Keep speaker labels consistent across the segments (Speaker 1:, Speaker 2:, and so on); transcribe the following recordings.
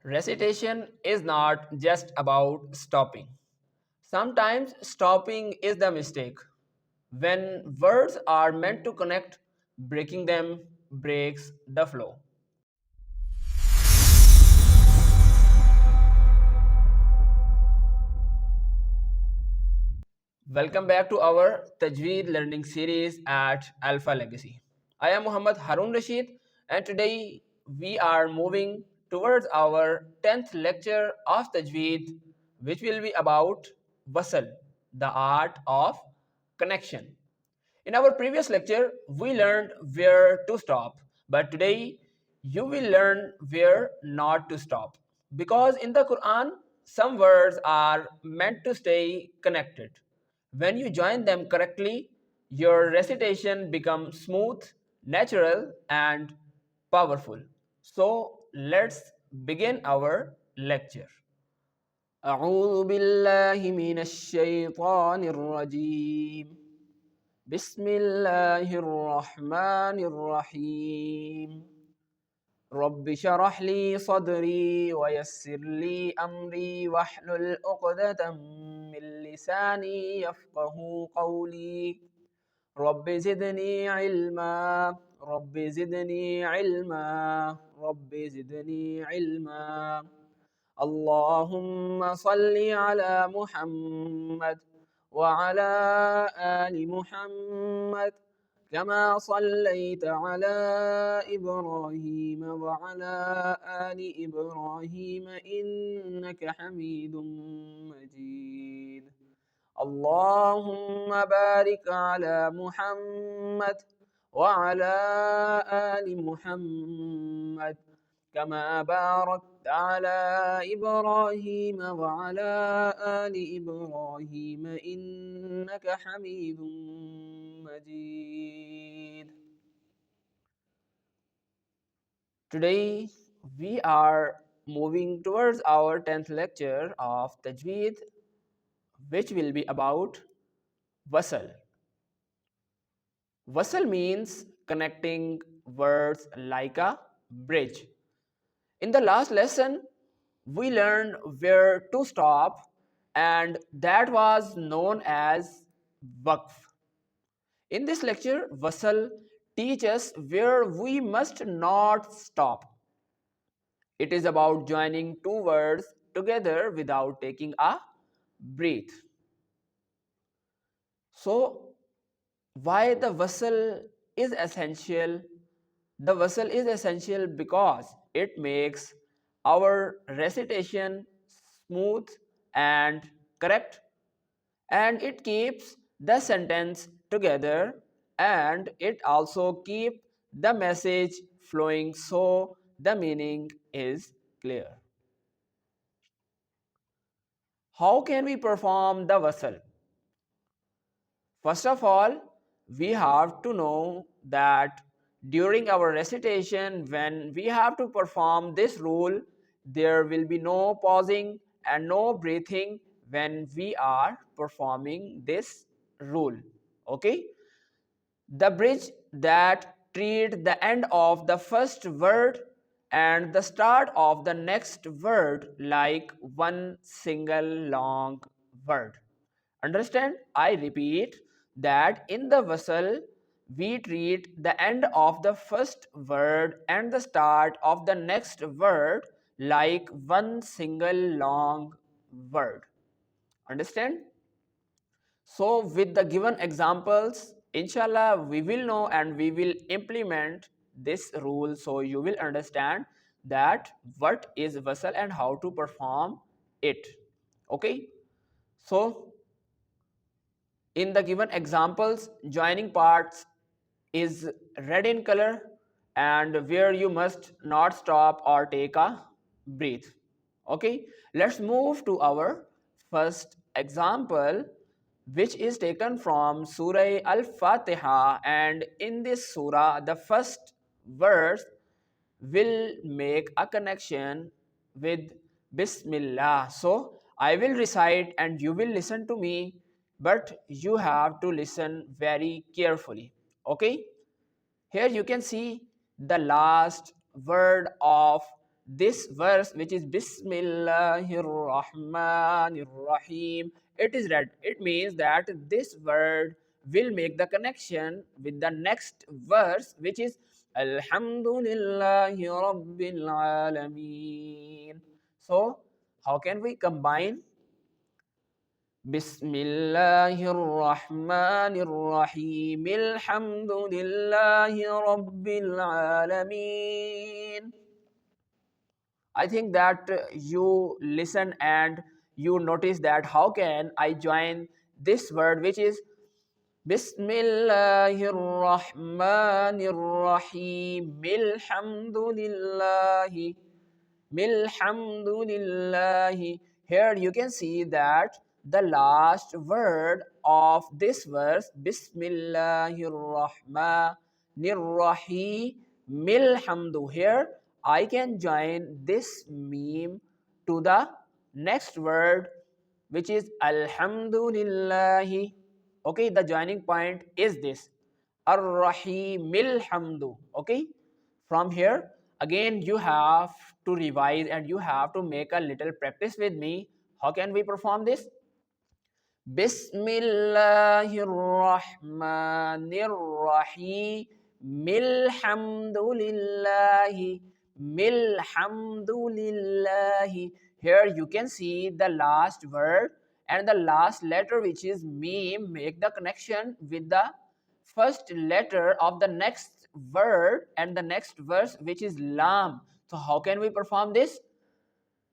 Speaker 1: Recitation is not just about stopping. Sometimes stopping is the mistake. When words are meant to connect, breaking them breaks the flow. Welcome back to our Tajweed learning series at AlphaLegacy. I am Muhammad Harun Rashid, and today we are moving towards our 10th lecture of Tajweed, which will be about Wasl, the art of connection. In our previous lecture, we learned where to stop, but today you will learn where not to stop. Because in the Quran, some words are meant to stay connected. When you join them correctly, your recitation becomes smooth, natural, and powerful. So let's begin our lecture. أعوذ بالله من الشيطان الرجيم بسم الله الرحمن الرحيم رب شرح لي صدري ويسر لي أمري واحلل عقدة من لساني يفقه قولي رب زدني علما رب زدني علما رب زدني علما اللهم صل على محمد وعلى آل محمد كما صليت على إبراهيم وعلى آل إبراهيم إنك حميد مجيد اللهم بارك على محمد وعلى آل محمد كما باركت على إبراهيم وعلى آل إبراهيم إنك حميد مجيد. Today we are moving towards our 10th lecture of Tajweed, which will be about Wasl. Wasl means connecting words like a bridge. In the last lesson, we learned where to stop, and that was known as Waqf. In this lecture, Wasl teaches where we must not stop. It is about joining two words together without taking a breath. So, why the Wasl is essential? The Wasl is essential because it makes our recitation smooth and correct, and it keeps the sentence together, and it also keeps the message flowing so the meaning is clear. How can we perform the Wasl? First of all, we have to know that during our recitation, when we have to perform this rule, there will be no pausing and no breathing when we are performing this rule. Okay? The bridge that treat the end of the first word and the start of the next word like one single long word. Understand? I repeat that in the Wasl, we treat the end of the first word and the start of the next word like one single long word. Understand? So with the given examples, inshallah, we will know and we will implement this rule, so you will understand that what is Wasl and how to perform it. Okay? So in the given examples, joining parts is red in color and where you must not stop or take a breath. Okay, let's move to our first example, which is taken from Surah Al-Fatiha, and in this surah the first verse will make a connection with Bismillah. So I will recite and you will listen to me, but you have to listen very carefully. Okay? Here you can see the last word of this verse, which is Bismillahir Rahmanir Rahim, it is read. It means that this word will make the connection with the next verse, which is Alhamdulillahi Rabbil Alameen. So, how can we combine Bismillahir Rahmanir Rahim, Alhamdulillahi Rabbil Alameen? I think that you listen and you notice that how can I join this word, which is Bismillahir Rahmanir Rahim, Alhamdulillahi, Milhamdulillahi. Here you can see that the last word of this verse, Bismillahir Rahmanir Rahim, Milhamdu. Here I can join this meme to the next word, which is Alhamdulillahi. Okay, the joining point is this, Ar-Rahimil Hamdu. Okay, from here again you have to revise and you have to make a little practice with me. How can we perform this? Bismillahir Rahmanir Rahim, Milhamdulillahi, Milhamdulillahi. Here you can see the last word and the last letter, which is meme, make the connection with the first letter of the next word and the next verse, which is lam. So how can we perform this?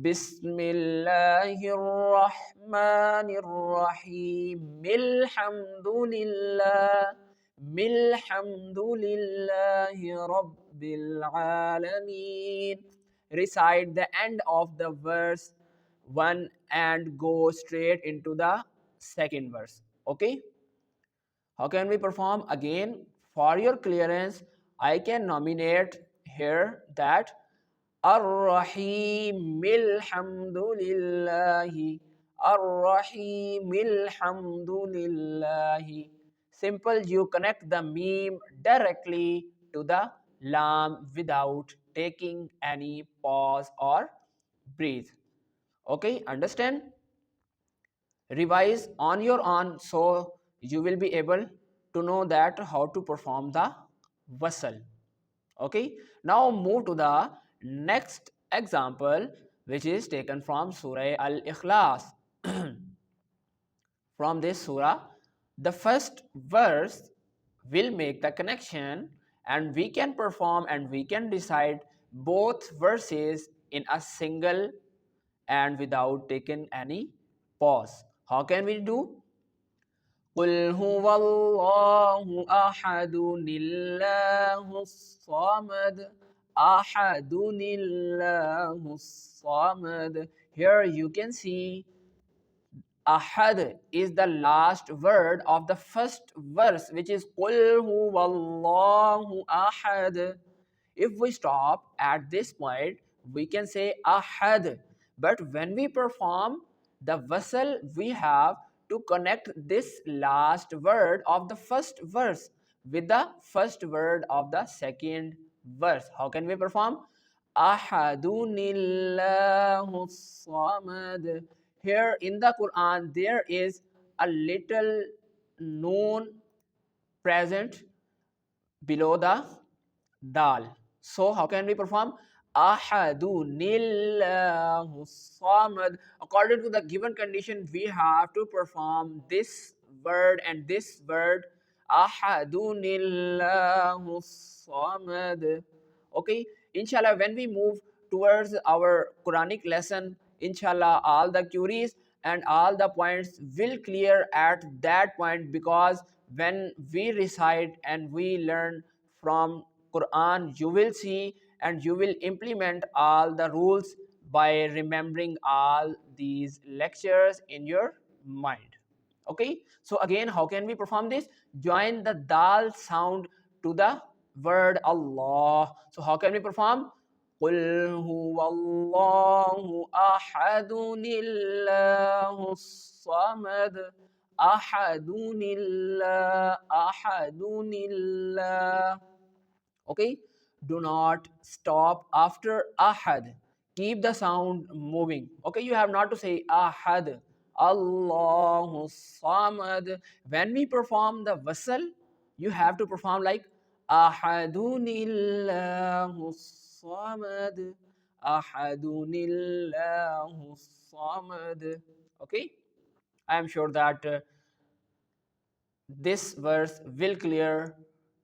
Speaker 1: Bismillahir Rahmanir Rahim, Milhamdulillah, Milhamdulillahi Rabbil Alameen. Recite the end of the verse 1 and go straight into the second verse. Okay? How can we perform? Again, for your clearance, I can nominate here that Ar-Rahim Alhamdulillahi, Ar-Rahim Alhamdulillahi. Simple, you connect the meme directly to the lam without taking any pause or breathe. Okay, understand? Revise on your own so you will be able to know that how to perform the Wasl. Okay, now move to the next example, which is taken from Surah Al-Ikhlas. From this surah, the first verse will make the connection and we can perform and we can decide both verses in a single and without taking any pause. How can we do? قل هو الله أحد الله الصمد أحد الله الصمد. Here you can see Ahad is the last word of the first verse, which is قُلْ هُوَ اللَّهُ أَحَدٌ. If we stop at this point, we can say Ahad. But when we perform the Wasl, we have to connect this last word of the first verse with the first word of the second verse. How can we perform? Ahadunillahu samad. Here in the Quran, there is a little noon present below the dal. So how can we perform? Ahadunillahu samad. According to the given condition, we have to perform this word and this word. Ahadunillahu samad. Okay, inshallah, when we move towards our Quranic lesson, inshallah, all the queries and all the points will clear at that point, because when we recite and we learn from Quran, you will see and you will implement all the rules by remembering all these lectures in your mind. Okay, so again, how can we perform this? Join the dal sound to the word Allah. So how can we perform? قُلْ هُوَ اللَّهُ أَحَدٌ اللَّهُ الصَّمَدُ أَحَدٌ اللَّهُ أَحَدٌ اللَّهُ. Okay, do not stop after ahad. Keep the sound moving. Okay, you have not to say ahad. Allahu samad. When we perform the wasl, you have to perform like ahadunillahu samad. Ahadunillahu samad. Okay, I am sure that this verse will clear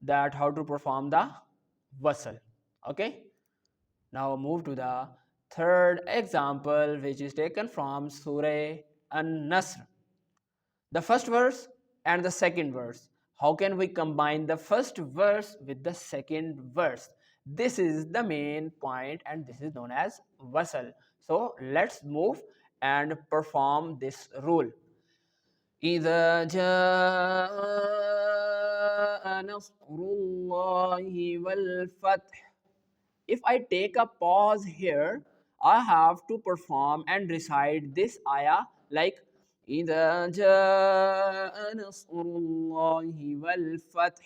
Speaker 1: that how to perform the wasl. Okay, now move to the third example, which is taken from Surah An-Nasr. The first verse and the second verse. How can we combine the first verse with the second verse? This is the main point and this is known as wasl. So let's move and perform this rule. إذا جاء نصر الله والفتح. If I take a pause here, I have to perform and recite this ayah like إِذَا جَاءَ نَصْرُ اللَّهِ وَالْفَتْحِ.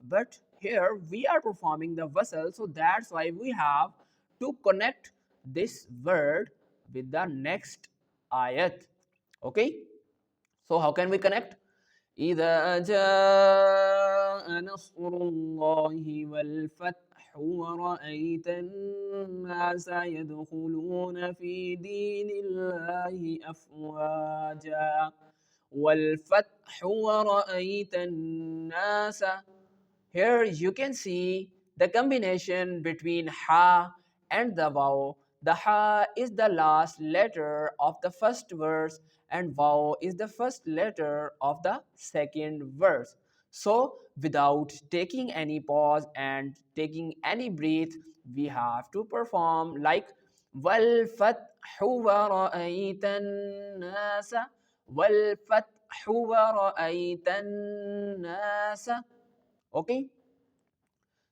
Speaker 1: But here we are performing the wasl, so that's why we have to connect this word with the next ayat. Okay, so how can we connect? إذا جاء نصر الله والفتح ورأيت الناس يدخلون في دين الله أفواجا والفتح ورأيت الناس. Here you can see the combination between ha and the waw. The ha is the last letter of the first verse and waw is the first letter of the second verse. So without taking any pause and taking any breath, we have to perform like وَالْفَتْحُ وَرَأَيْتَ النَّاسَ وَالْفَتْحُ وَرَأَيْتَ النَّاسَ. Okay,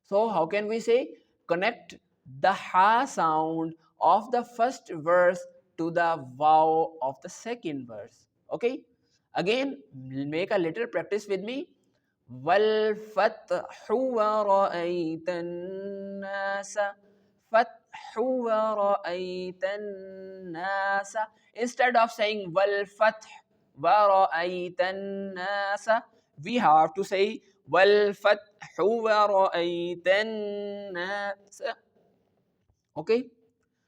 Speaker 1: so how can we say connect the ha sound of the first verse to the waw of the second verse? Okay, again make a little practice with me. والفتح ورأيت الناس فتح ورأيت الناس. Instead of saying والفتح ورأيت الناس, we have to say والفتح ورأيت الناس. Okay,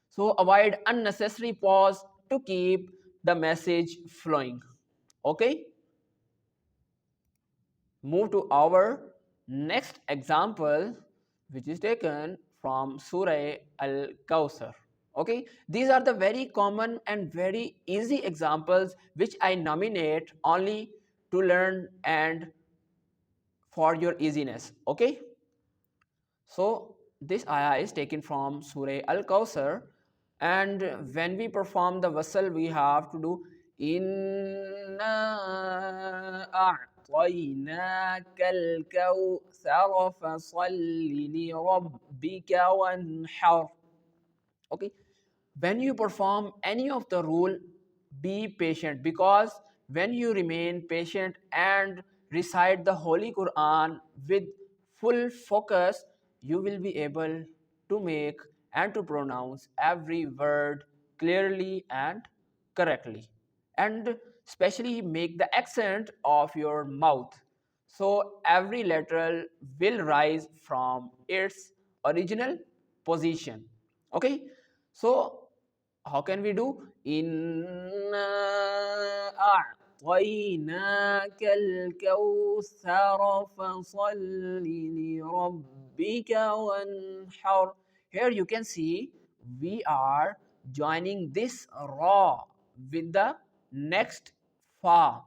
Speaker 1: so avoid unnecessary pause to keep the message flowing. Okay, move to our next example, which is taken from Surah Al-Kawthar. Okay, these are the very common and very easy examples which I nominate only to learn and for your easiness. Okay, so this ayah is taken from Surah Al-Kawthar, and when we perform the wasl, we have to do inna a'tainaka al-kawthar fasalli li rabbika wanhar. Okay, when you perform any of the rule, be patient, because when you remain patient and recite the Holy Quran with full focus, you will be able to make and to pronounce every word clearly and correctly, and especially make the accent of your mouth, so every letter will rise from its original position. Okay, so how can we do? Inna a'tainaka al-kawthar fasalli li rabbika wanhar. Here you can see we are joining this ra with the next fa.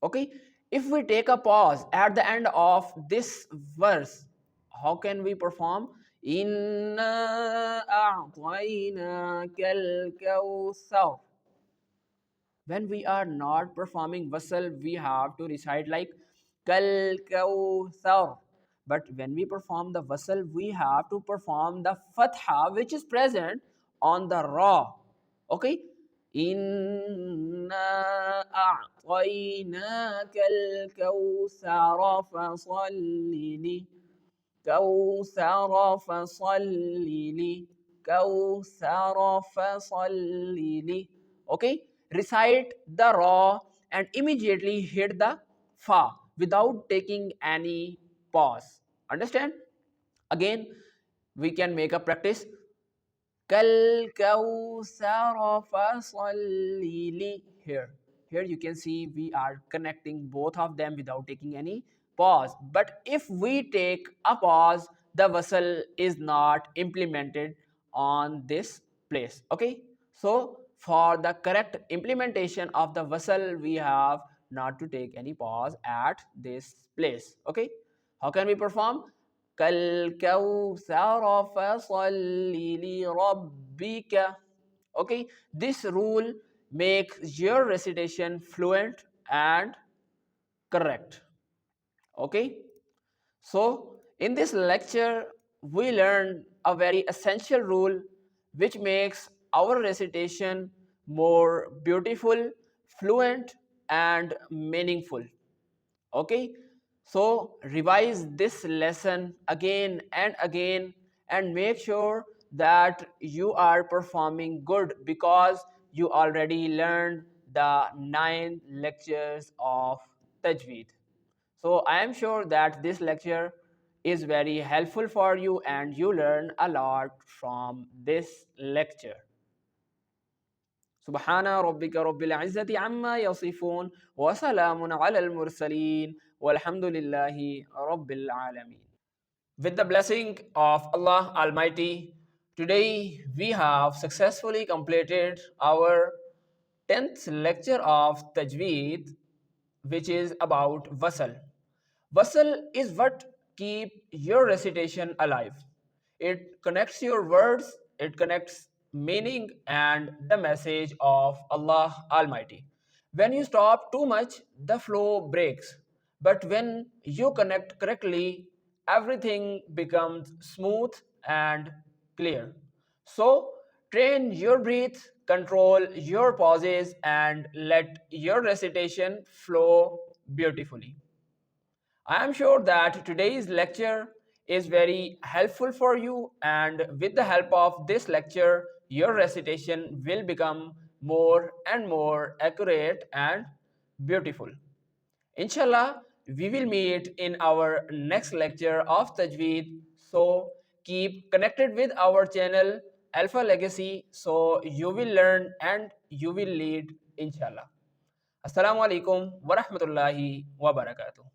Speaker 1: Okay, if we take a pause at the end of this verse, how can we perform? Inna a'tainaka al-kawthar. When we are not performing wasl, we have to recite like kal kawthar. But when we perform the wasl, we have to perform the fatha which is present on the ra. Okay, inna a'tainaka al-kawthar fasalli li. كوثر فصلي كوثر فصلي. Okay, recite the raw and immediately hit the fa without taking any pause. Understand? Again, we can make a practice. كالكوثر فصلي لي. Here you can see we are connecting both of them without taking any pause. But if we take a pause, the wasl is not implemented on this place. Okay, so for the correct implementation of the wasl, we have not to take any pause at this place. Okay, how can we perform? كالكوثر فصل لربك. Okay, this rule makes your recitation fluent and correct. Okay, so in this lecture we learned a very essential rule which makes our recitation more beautiful, fluent and meaningful. Okay, so revise this lesson again and again and make sure that you are performing good, because you already learned the 9 lectures of Tajweed. So I am sure that this lecture is very helpful for you and you learn a lot from this lecture. سبحان ربك رب العزة عما يصفون وسلام على المرسلين والحمد لله رب العالمين. With the blessing of Allah Almighty, today we have successfully completed our 10th lecture of Tajweed, which is about Wasl. Wasl is what keep your recitation alive. It connects your words, it connects meaning and the message of Allah Almighty. When you stop too much, the flow breaks. But when you connect correctly, everything becomes smooth and clear. So, train your breath, control your pauses, and let your recitation flow beautifully. I am sure that today's lecture is very helpful for you, and with the help of this lecture, your recitation will become more and more accurate and beautiful. Inshallah, we will meet in our next lecture of Tajweed. So keep connected with our channel Alpha Legacy so you will learn and you will lead, inshallah. Assalamu alaikum wa rahmatullahi wa barakatuh.